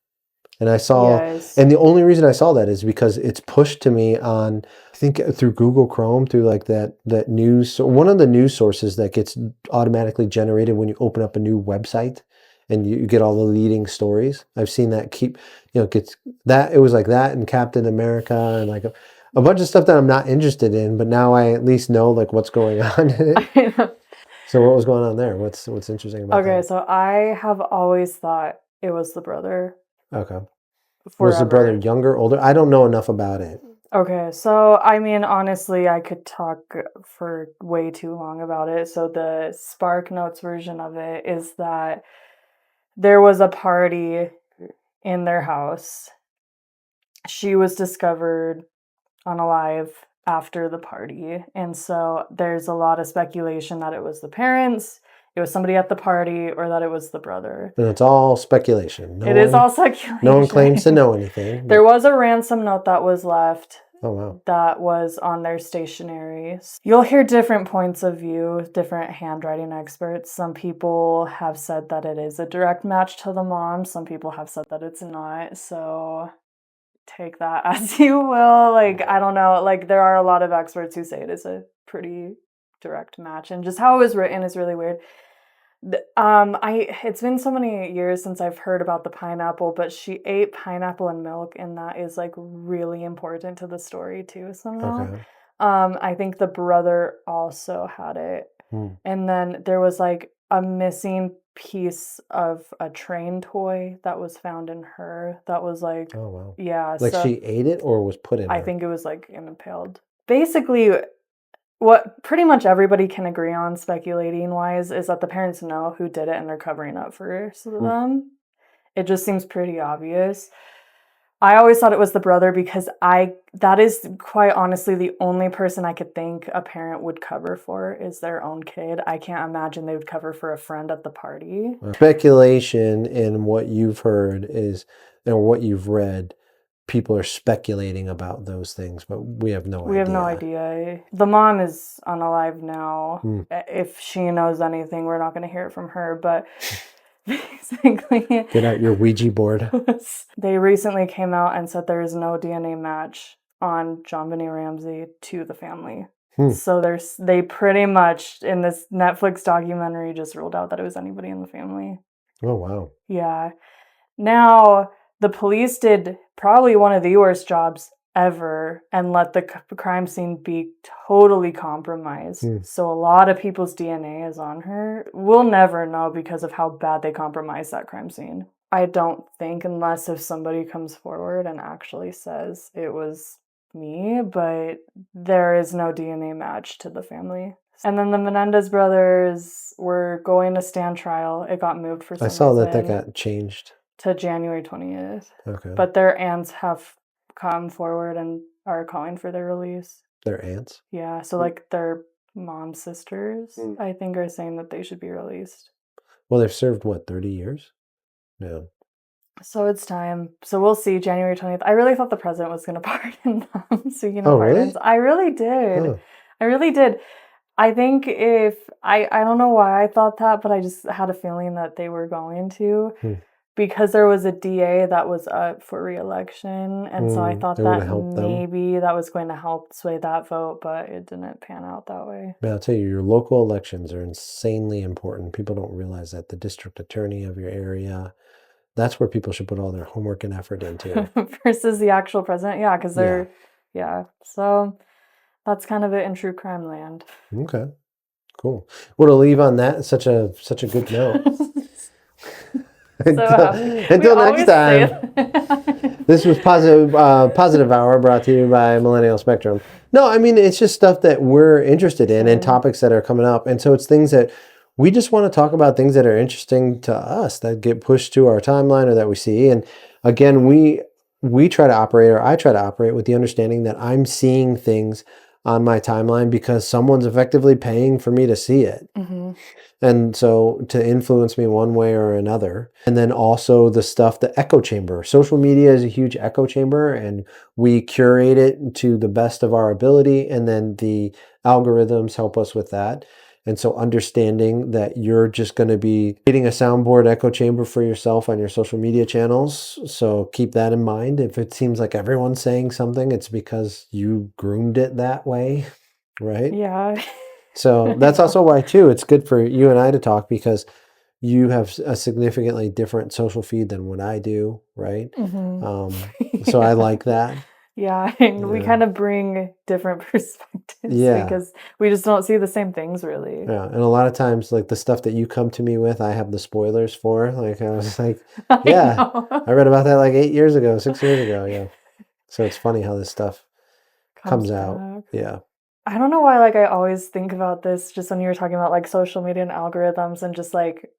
And I saw, and the only reason I saw that is because it's pushed to me on, I think through Google Chrome, through like that news, one of the news sources that gets automatically generated when you open up a new website and you get all the leading stories. I've seen that gets that, it was like that and Captain America and like a bunch of stuff that I'm not interested in, but now I at least know like what's going on in it. So what was going on there? What's interesting about that? Okay, so I have always thought it was the brother. Okay. Was the brother younger, older? I don't know enough about it. Okay, so I mean, honestly, I could talk for way too long about it. So the Spark Notes version of it is that there was a party in their house. She was discovered unalive after the party. And so there's a lot of speculation that it was the parents, it was somebody at the party, or that it was the brother. And it's all speculation. It is all speculation. No one claims to know anything. There was a ransom note that was left. Oh, wow. That was on their stationery. You'll hear different points of view, different handwriting experts. Some people have said that it is a direct match to the mom. Some people have said that it's not. So take that as you will. Like, I don't know. Like, there are a lot of experts who say it is a pretty direct match. And just how it was written is really weird. It's been so many years since I've heard about the pineapple, but she ate pineapple and milk, and that is like really important to the story too somehow. Okay. I think the brother also had it. And then there was like a missing piece of a train toy that was found in her. That was like, oh wow, yeah. Like, so she ate it or was put in I her? think it was like impaled. Basically, what pretty much everybody can agree on, speculating wise, is that the parents know who did it and they're covering up for them. It just seems pretty obvious. I always thought it was the brother because that is quite honestly the only person I could think a parent would cover for is their own kid. I can't imagine they would cover for a friend at the party. Speculation in what you've heard is, or what you've read, people are speculating about those things, but we have no idea. We have no idea. The mom is unalive now. If she knows anything, we're not going to hear it from her, but basically, get out your Ouija board. They recently came out and said there is no DNA match on JonBenét Ramsey to the family. So they pretty much in this Netflix documentary just ruled out that it was anybody in the family. Oh wow. Yeah. Now the police did probably one of the worst jobs ever and let the crime scene be totally compromised. So a lot of people's DNA is on her. We'll never know because of how bad they compromised that crime scene. I don't think, unless if somebody comes forward and actually says it was me, but there is no DNA match to the family. And then the Menendez brothers were going to stand trial. It got moved for some reason. I saw that got changed to January 20th. Okay. But their aunts have come forward and are calling for their release. Their aunts? Yeah, so like their mom's sisters, I think, are saying that they should be released. Well, they've served, what, 30 years? Yeah. So it's time. So we'll see, January 20th. I really thought the president was going to pardon them. Speaking of pardons. Really? I really did. Oh. I really did. I think I don't know why I thought that, but I just had a feeling that they were going to. Because there was a DA that was up for re-election, and so I thought that maybe that was going to help sway that vote, but it didn't pan out that way. But I'll tell you, your local elections are insanely important. People don't realize that. The district attorney of your area, that's where people should put all their homework and effort into. Versus the actual president, yeah, because they're, So that's kind of it in true crime land. Okay, cool. Well, to leave on that, such a good note. Until next time. This was Positive Hour, brought to you by Millennial Spectrum. No, I mean, it's just stuff that we're interested in and topics that are coming up. And so it's things that we just want to talk about, things that are interesting to us, that get pushed to our timeline or that we see. And again, we try to operate, or I try to operate with the understanding that I'm seeing things on my timeline because someone's effectively paying for me to see it. And so to influence me one way or another. And then also the stuff, the echo chamber. Social media is a huge echo chamber, and we curate it to the best of our ability. And then the algorithms help us with that. And so understanding that you're just going to be creating a soundboard echo chamber for yourself on your social media channels. So keep that in mind. If it seems like everyone's saying something, it's because you groomed it that way, right? Yeah. So that's also why, too, it's good for you and I to talk, because you have a significantly different social feed than what I do, right? So I like that. Yeah, and we kind of bring different perspectives because we just don't see the same things, really. Yeah, and a lot of times, like the stuff that you come to me with, I have the spoilers for. Like, I was like, I read about that like 6 years ago, yeah. So it's funny how this stuff comes out. Yeah. I don't know why, like, I always think about this just when you were talking about, like, social media and algorithms and just, like,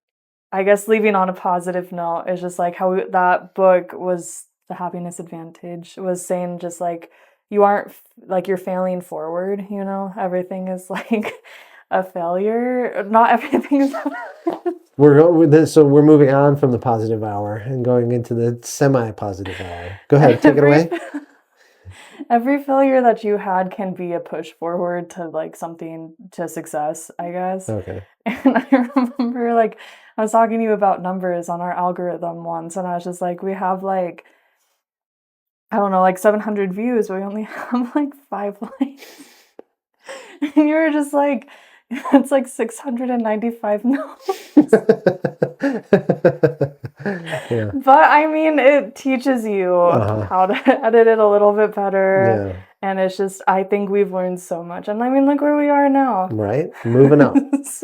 I guess leaving on a positive note is just, like, how that book was The Happiness Advantage, was saying just, like, you aren't, like, you're failing forward, you know? Everything is, like, a failure. Not everything is So we're moving on from the positive hour and going into the semi-positive hour. Go ahead, take it away. Every failure that you had can be a push forward to like something to success, I guess. Okay. And I remember like I was talking to you about numbers on our algorithm once, and I was just like, we have like, I don't know, like 700 views, but we only have like 5 likes. And you were just like, it's like 695 no. Yeah. But I mean, it teaches you how to edit it a little bit better. Yeah. And it's just, I think we've learned so much. And I mean, look where we are now. Right? Moving up. This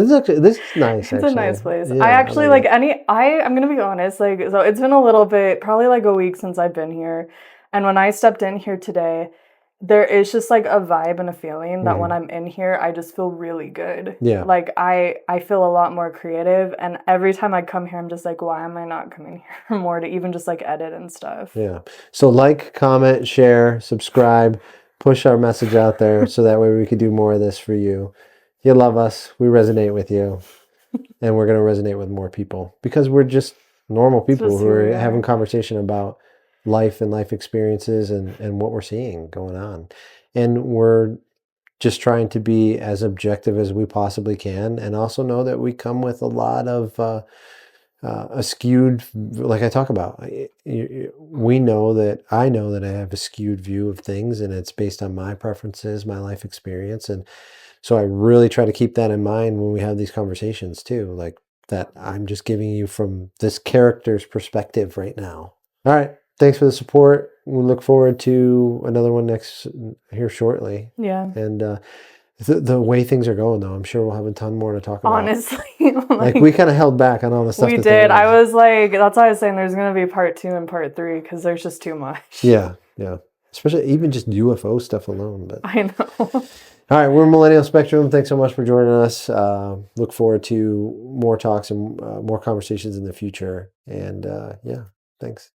is nice, It's actually. a nice place. Yeah, I actually I'm gonna be honest, like, so it's been a little bit, probably like a week since I've been here. And when I stepped in here today, there is just like a vibe and a feeling that when I'm in here, I just feel really good. Yeah. Like I feel a lot more creative, and every time I come here, I'm just like, why am I not coming here more to even just like edit and stuff? Yeah. So like, comment, share, subscribe, push our message out there so that way we could do more of this for you. You love us. We resonate with you. And we're going to resonate with more people because we're just normal people who are having conversation about life and life experiences and what we're seeing going on. And we're just trying to be as objective as we possibly can, and also know that we come with a lot of a skewed, like I talk about, we know that I know that I have a skewed view of things, and it's based on my preferences, my life experience. And so I really try to keep that in mind when we have these conversations too, like that I'm just giving you from this character's perspective right now. All right. Thanks for the support. We look forward to another one here shortly. Yeah. And the way things are going, though, I'm sure we'll have a ton more to talk about. Honestly. like we kind of held back on all the stuff. We did. I was like, that's why I was saying there's going to be part 2 and part 3 because there's just too much. Yeah. Yeah. Especially even just UFO stuff alone. But I know. All right, we're Millennial Spectrum. Thanks so much for joining us. Look forward to more talks and more conversations in the future. And yeah, thanks.